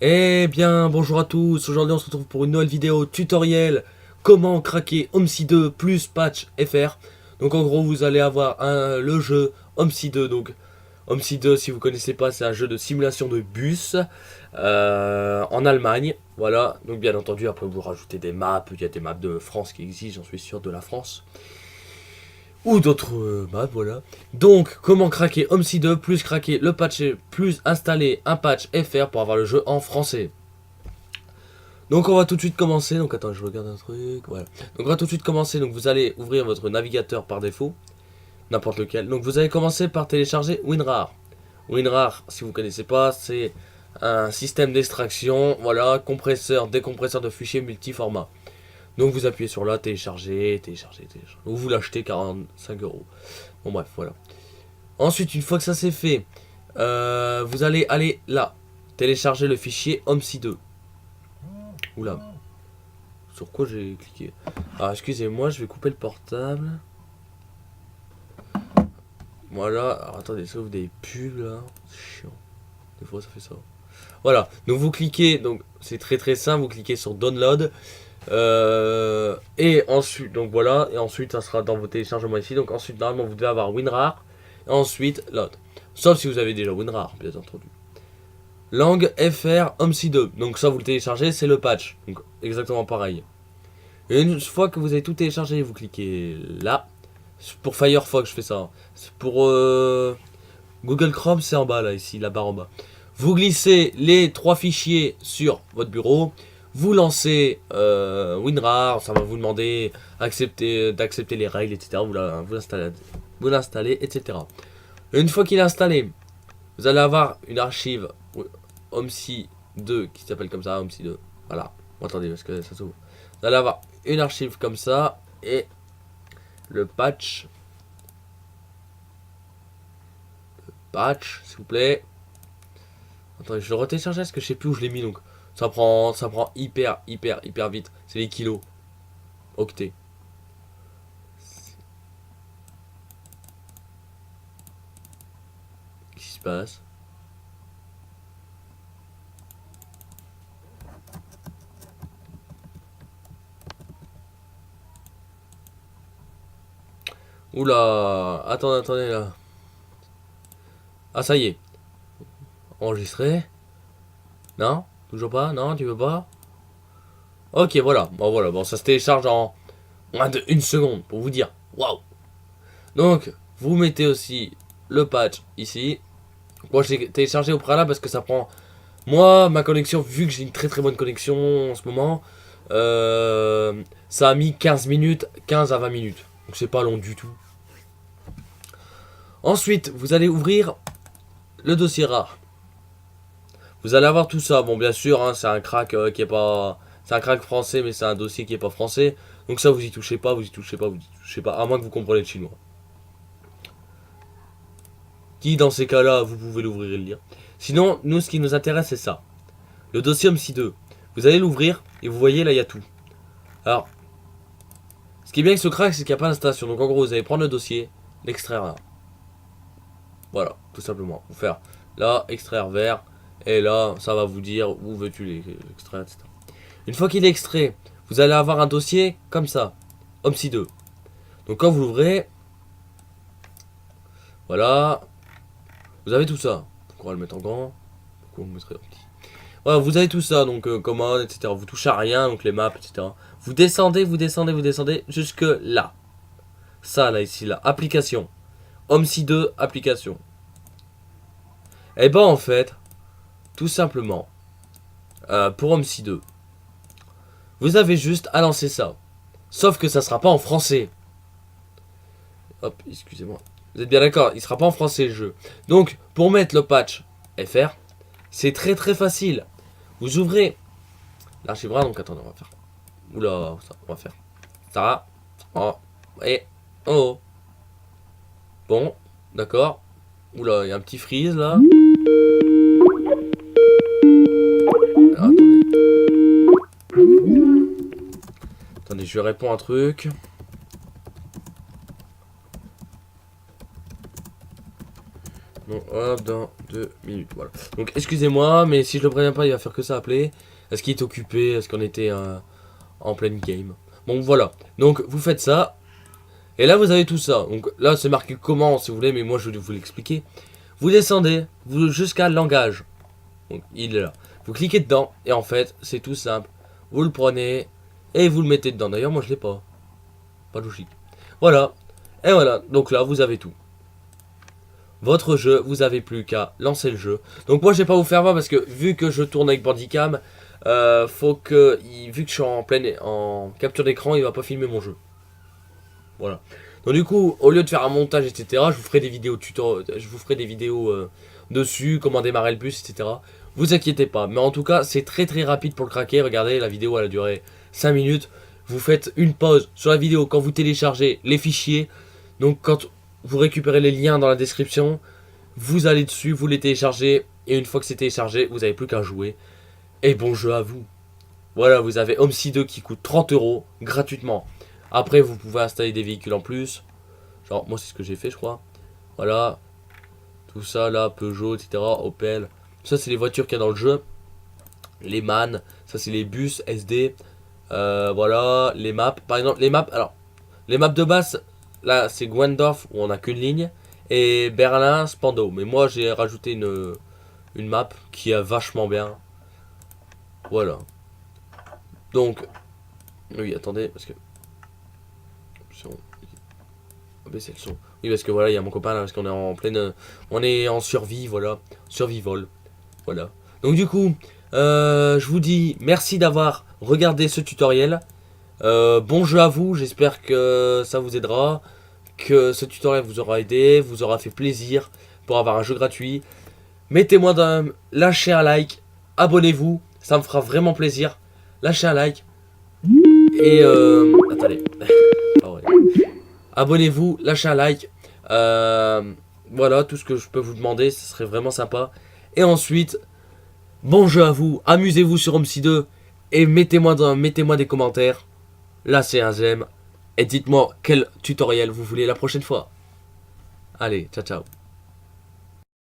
Eh bien, bonjour à tous, aujourd'hui on se retrouve pour une nouvelle vidéo tutoriel comment craquer OMSI 2 plus patch FR. Donc en gros vous allez avoir le jeu OMSI 2, donc OMSI 2 si vous connaissez pas c'est un jeu de simulation de bus en Allemagne. Voilà, donc bien entendu après vous rajoutez des maps, il y a des maps de France qui existent, j'en suis sûr, de la France. Ou d'autres maps, voilà. Donc, comment craquer OMSI 2, plus craquer le patch, plus installer un patch FR pour avoir le jeu en français. Donc on va tout de suite commencer, donc attends je regarde un truc, voilà. Donc on va tout de suite commencer, donc vous allez ouvrir votre navigateur par défaut, n'importe lequel. Donc vous allez commencer par télécharger WinRAR. WinRAR, si vous ne connaissez pas, c'est un système d'extraction, voilà, compresseur, décompresseur de fichiers multiformat. Donc vous appuyez sur là, télécharger, ou vous l'achetez 45 euros. Bon bref, voilà. Ensuite, une fois que ça c'est fait, vous allez aller là, télécharger le fichier OMSI 2. Oula. Sur quoi j'ai cliqué? Ah, excusez-moi, je vais couper le portable. Voilà. Alors, attendez, ça ouvre des pubs là. C'est chiant. Des fois, ça fait ça. Voilà. Donc, vous cliquez. Donc, c'est très simple. Vous cliquez sur Download. Et ensuite, donc voilà. Et ensuite, ça sera dans vos téléchargements ici. Donc, ensuite, normalement, vous devez avoir WinRAR. Et ensuite, l'autre. Sauf si vous avez déjà WinRAR, bien entendu. Langue FR OMSI 2. Donc, ça, vous le téléchargez, c'est le patch. Donc, exactement pareil. Et une fois que vous avez tout téléchargé, vous cliquez là. Pour Firefox, je fais ça. Pour Google Chrome, c'est en bas, là, ici, la barre en bas. Vous glissez les 3 fichiers sur votre bureau. Vous lancez WinRAR. Ça va vous demander d'accepter les règles, etc. Vous l'installez, etc. Et une fois qu'il est installé, vous allez avoir une archive OMSI 2 qui s'appelle comme ça, OMSI 2. Voilà. Bon, attendez, parce que ça s'ouvre. Vous allez avoir une archive comme ça et le patch. S'il vous plaît. Attendez, je le retélécharge parce que je sais plus où je l'ai mis, donc ça prend hyper vite. C'est les kilos. Octets. Qu'est-ce qui se passe? Oula, attendez là. Ah ça y est. Enregistré. Non? Toujours pas? Non, tu veux pas? Ok, voilà. Bon, ça se télécharge en moins de 1 seconde pour vous dire. Waouh! Donc, vous mettez aussi le patch ici. Moi, j'ai téléchargé au préalable parce que ça prend. Moi, ma connexion, vu que j'ai une très bonne connexion en ce moment, ça a mis 15 minutes, 15 à 20 minutes. Donc, c'est pas long du tout. Ensuite, vous allez ouvrir le dossier RAR. Vous allez avoir tout ça. Bon, bien sûr, hein, c'est un crack qui est pas. C'est un crack français, mais c'est un dossier qui est pas français. Donc, ça, vous y touchez pas, à moins que vous compreniez le chinois. Qui, dans ces cas-là, vous pouvez l'ouvrir et le lire. Sinon, nous, ce qui nous intéresse, c'est ça. Le dossier OMSI 2. Vous allez l'ouvrir et vous voyez, là, il y a tout. Alors, ce qui est bien avec ce crack, c'est qu'il n'y a pas d'installation. Donc, en gros, vous allez prendre le dossier, l'extraire là. Voilà, tout simplement. Vous faire là, extraire vers. Et là, ça va vous dire où veux-tu l'extraire, etc. Une fois qu'il est extrait, vous allez avoir un dossier comme ça. OMSI 2. Donc, quand vous l'ouvrez, voilà. Vous avez tout ça. Donc, on va le mettre en grand. Pourquoi on le mettrait en petit? Voilà, vous avez tout ça, donc commande, etc. Vous touchez à rien, donc les maps, etc. Vous descendez jusque là. Ça, là, ici, là. Application. OMSI 2, application. Et ben, en fait, tout simplement, pour OMSI 2, vous avez juste à lancer ça. Sauf que ça sera pas en français. Hop, excusez-moi. Vous êtes bien d'accord, il sera pas en français le jeu. Donc, pour mettre le patch FR, c'est très facile. Vous ouvrez l'archive RAR, donc attendez, on va faire. Oula, ça, on va faire. Ça. Oh. Et. Oh. Bon, d'accord. Oula, il y a un petit freeze là. Ah, attendez, je réponds un truc. Donc, voilà, dans 2 minutes. Voilà. Donc excusez-moi, mais si je le préviens pas, il va faire que ça appeler. Est-ce qu'il est occupé? Est-ce qu'on était en pleine game? Bon voilà. Donc vous faites ça. Et là vous avez tout ça. Donc là c'est marqué comment si vous voulez, mais moi je vais vous l'expliquer. Vous descendez jusqu'à langage. Donc il est là. Vous cliquez dedans et en fait c'est tout simple. Vous le prenez et vous le mettez dedans. D'ailleurs moi je l'ai pas. Pas logique. Voilà. Et voilà. Donc là vous avez tout. Votre jeu, vous avez plus qu'à lancer le jeu. Donc moi je vais pas vous faire voir parce que vu que je tourne avec Bandicam, faut que, vu que je suis en capture d'écran, il va pas filmer mon jeu. Voilà. Donc du coup, au lieu de faire un montage, etc., je vous ferai des vidéos je vous ferai des vidéos dessus, comment démarrer le bus, etc. Vous inquiétez pas. Mais en tout cas, c'est très très rapide pour le craquer. Regardez, la vidéo elle a duré 5 minutes. Vous faites une pause sur la vidéo quand vous téléchargez les fichiers. Donc quand vous récupérez les liens dans la description, vous allez dessus, vous les téléchargez. Et une fois que c'est téléchargé, vous n'avez plus qu'à jouer. Et bon jeu à vous. Voilà, vous avez Homesy 2 qui coûte 30 € gratuitement. Après, vous pouvez installer des véhicules en plus. Genre, moi, c'est ce que j'ai fait, je crois. Voilà. Tout ça, là, Peugeot, etc. Opel. Ça, c'est les voitures qu'il y a dans le jeu. Les MAN. Ça, c'est les bus, SD. Voilà. Les maps. Par exemple, les maps. Alors, les maps de base, là, c'est Gwendorf, où on n'a qu'une ligne. Et Berlin, Spandau. Mais moi, j'ai rajouté une map qui est vachement bien. Voilà. Donc, oui, attendez, parce que... baisser le son. Oui, parce que voilà, il y a mon copain là, parce qu'on est en pleine... on est en survie, voilà. Survival. Voilà. Donc du coup, je vous dis merci d'avoir regardé ce tutoriel. Bon jeu à vous, j'espère que ça vous aidera. Que ce tutoriel vous aura aidé, vous aura fait plaisir pour avoir un jeu gratuit. Mettez-moi lâchez un like, abonnez-vous, ça me fera vraiment plaisir. Lâchez un like. Et attendez. Ah ouais. Abonnez-vous, lâchez un like. Voilà, tout ce que je peux vous demander, ce serait vraiment sympa. Et ensuite, bon jeu à vous, amusez-vous sur Homesy 2 et mettez-moi des commentaires. Là, c'est un j'aime. Et dites-moi quel tutoriel vous voulez la prochaine fois. Allez, ciao ciao.